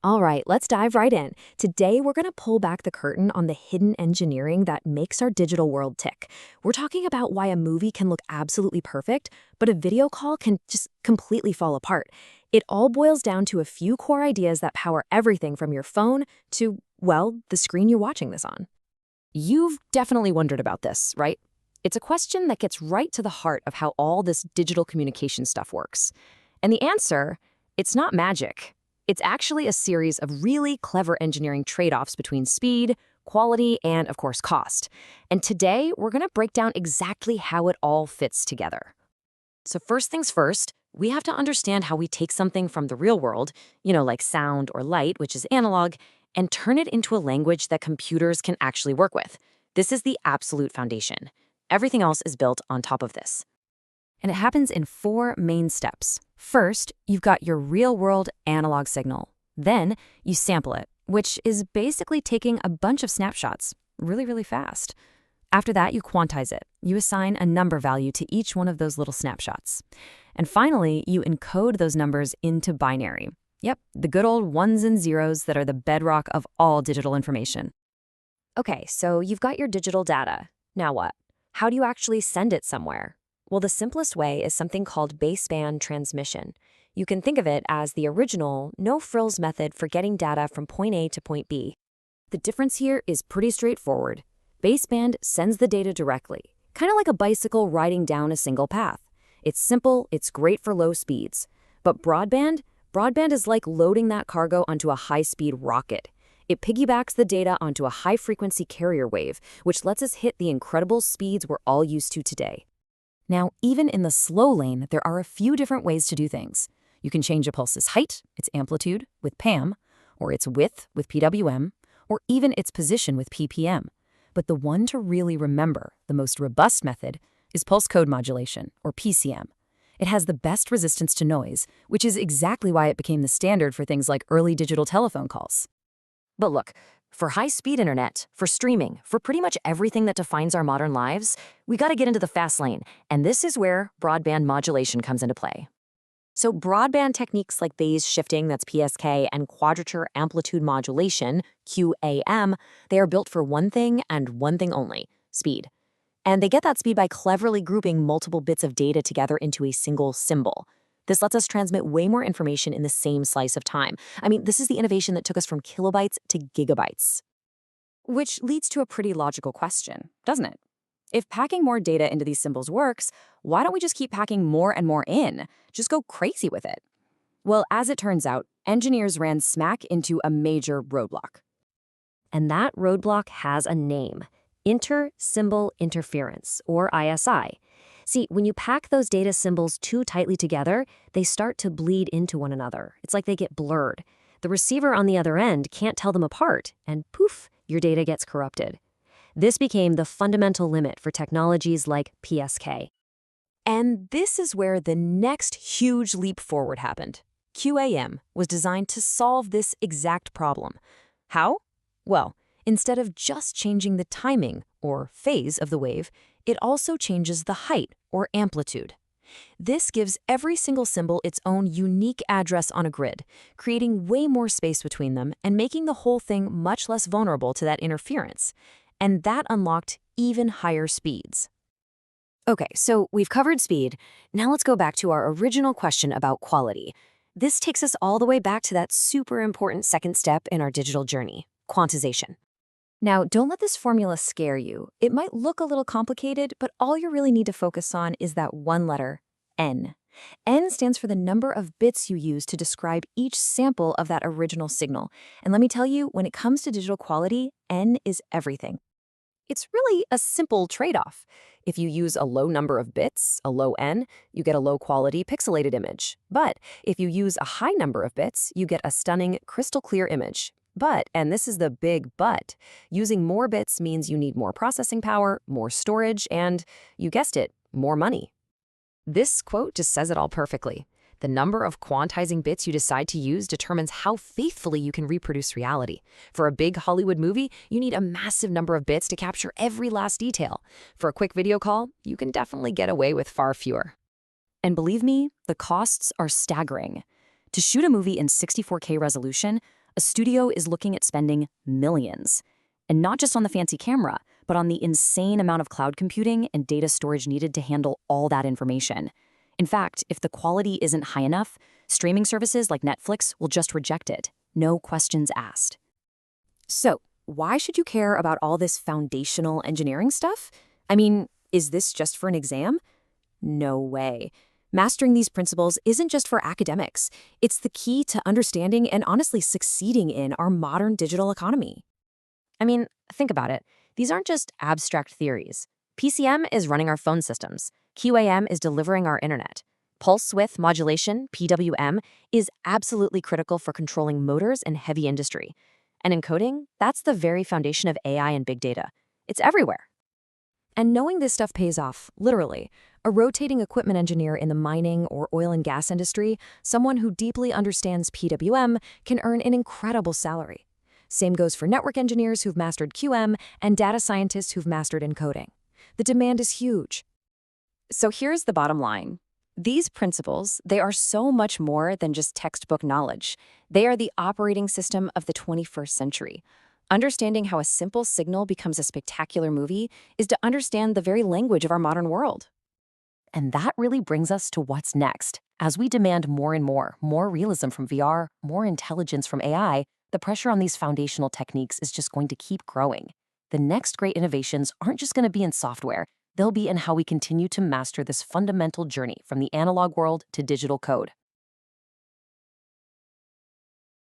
All right, let's dive right in. Today, we're going to pull back the curtain on the hidden engineering that makes our digital world tick. We're talking about why a movie can look absolutely perfect, but a video call can just completely fall apart. It all boils down to a few core ideas that power everything from your phone to, well, the screen you're watching this on. You've definitely wondered about this, right? It's a question that gets right to the heart of how all this digital communication stuff works. And the answer, it's not magic. It's actually a series of really clever engineering trade-offs between speed, quality, and, of course, cost. And today, we're going to break down exactly how it all fits together. So first things first, we have to understand how we take something from the real world, like sound or light, which is analog, and turn it into a language that computers can actually work with. This is the absolute foundation. Everything else is built on top of this. And it happens in 4 main steps. First, you've got your real-world analog signal. Then, you sample it, which is basically taking a bunch of snapshots really, really fast. After that, you quantize it. You assign a number value to each one of those little snapshots. And finally, you encode those numbers into binary. Yep, the good old ones and zeros that are the bedrock of all digital information. Okay, so you've got your digital data. Now what? How do you actually send it somewhere? Well, the simplest way is something called baseband transmission. You can think of it as the original, no-frills method for getting data from point A to point B. The difference here is pretty straightforward. Baseband sends the data directly, kind of like a bicycle riding down a single path. It's simple, it's great for low speeds. But broadband is like loading that cargo onto a high-speed rocket. It piggybacks the data onto a high-frequency carrier wave, which lets us hit the incredible speeds we're all used to today. Now, even in the slow lane, there are a few different ways to do things. You can change a pulse's height, its amplitude, with PAM, or its width with PWM, or even its position with PPM. But the one to really remember, the most robust method, is pulse code modulation, or PCM. It has the best resistance to noise, which is exactly why it became the standard for things like early digital telephone calls. But look, for high-speed internet, for streaming, for pretty much everything that defines our modern lives, we got to get into the fast lane, and this is where broadband modulation comes into play. So broadband techniques like phase shifting, that's PSK, and quadrature amplitude modulation, QAM, they are built for one thing and one thing only, speed. And they get that speed by cleverly grouping multiple bits of data together into a single symbol. This lets us transmit way more information in the same slice of time. I mean, this is the innovation that took us from kilobytes to gigabytes. Which leads to a pretty logical question, doesn't it? If packing more data into these symbols works, why don't we just keep packing more and more in? Just go crazy with it. Well, as it turns out, engineers ran smack into a major roadblock. And that roadblock has a name: inter-symbol interference, or ISI. See, when you pack those data symbols too tightly together, they start to bleed into one another. It's like they get blurred. The receiver on the other end can't tell them apart, and poof, your data gets corrupted. This became the fundamental limit for technologies like PSK. And this is where the next huge leap forward happened. QAM was designed to solve this exact problem. How? Well, instead of just changing the timing, or phase, of the wave, it also changes the height, or amplitude. This gives every single symbol its own unique address on a grid, creating way more space between them and making the whole thing much less vulnerable to that interference. And that unlocked even higher speeds. Okay, so we've covered speed. Now let's go back to our original question about quality. This takes us all the way back to that super important second step in our digital journey, quantization. Now, don't let this formula scare you. It might look a little complicated, but all you really need to focus on is that one letter, N. N stands for the number of bits you use to describe each sample of that original signal. And let me tell you, when it comes to digital quality, N is everything. It's really a simple trade-off. If you use a low number of bits, a low N, you get a low-quality pixelated image. But if you use a high number of bits, you get a stunning, crystal-clear image. But, and this is the big but, using more bits means you need more processing power, more storage, and, you guessed it, more money. This quote just says it all perfectly. The number of quantizing bits you decide to use determines how faithfully you can reproduce reality. For a big Hollywood movie, you need a massive number of bits to capture every last detail. For a quick video call, you can definitely get away with far fewer. And believe me, the costs are staggering. To shoot a movie in 64K resolution, A studio is looking at spending millions. And not just on the fancy camera, but on the insane amount of cloud computing and data storage needed to handle all that information. In fact, if the quality isn't high enough, streaming services like Netflix will just reject it. No questions asked. So, why should you care about all this foundational engineering stuff? I mean, is this just for an exam? No way. Mastering these principles isn't just for academics. It's the key to understanding and honestly succeeding in our modern digital economy. I mean, think about it. These aren't just abstract theories. PCM is running our phone systems. QAM is delivering our internet. Pulse width modulation, PWM, is absolutely critical for controlling motors and heavy industry. And encoding, that's the very foundation of AI and big data. It's everywhere. And knowing this stuff pays off, literally. A rotating equipment engineer in the mining or oil and gas industry, someone who deeply understands PWM, can earn an incredible salary. Same goes for network engineers who've mastered QM and data scientists who've mastered encoding. The demand is huge. So here's the bottom line. These principles, they are so much more than just textbook knowledge. They are the operating system of the 21st century. Understanding how a simple signal becomes a spectacular movie is to understand the very language of our modern world. And that really brings us to what's next. As we demand more and more realism from VR, more intelligence from AI, the pressure on these foundational techniques is just going to keep growing. The next great innovations aren't just going to be in software. They'll be in how we continue to master this fundamental journey from the analog world to digital code.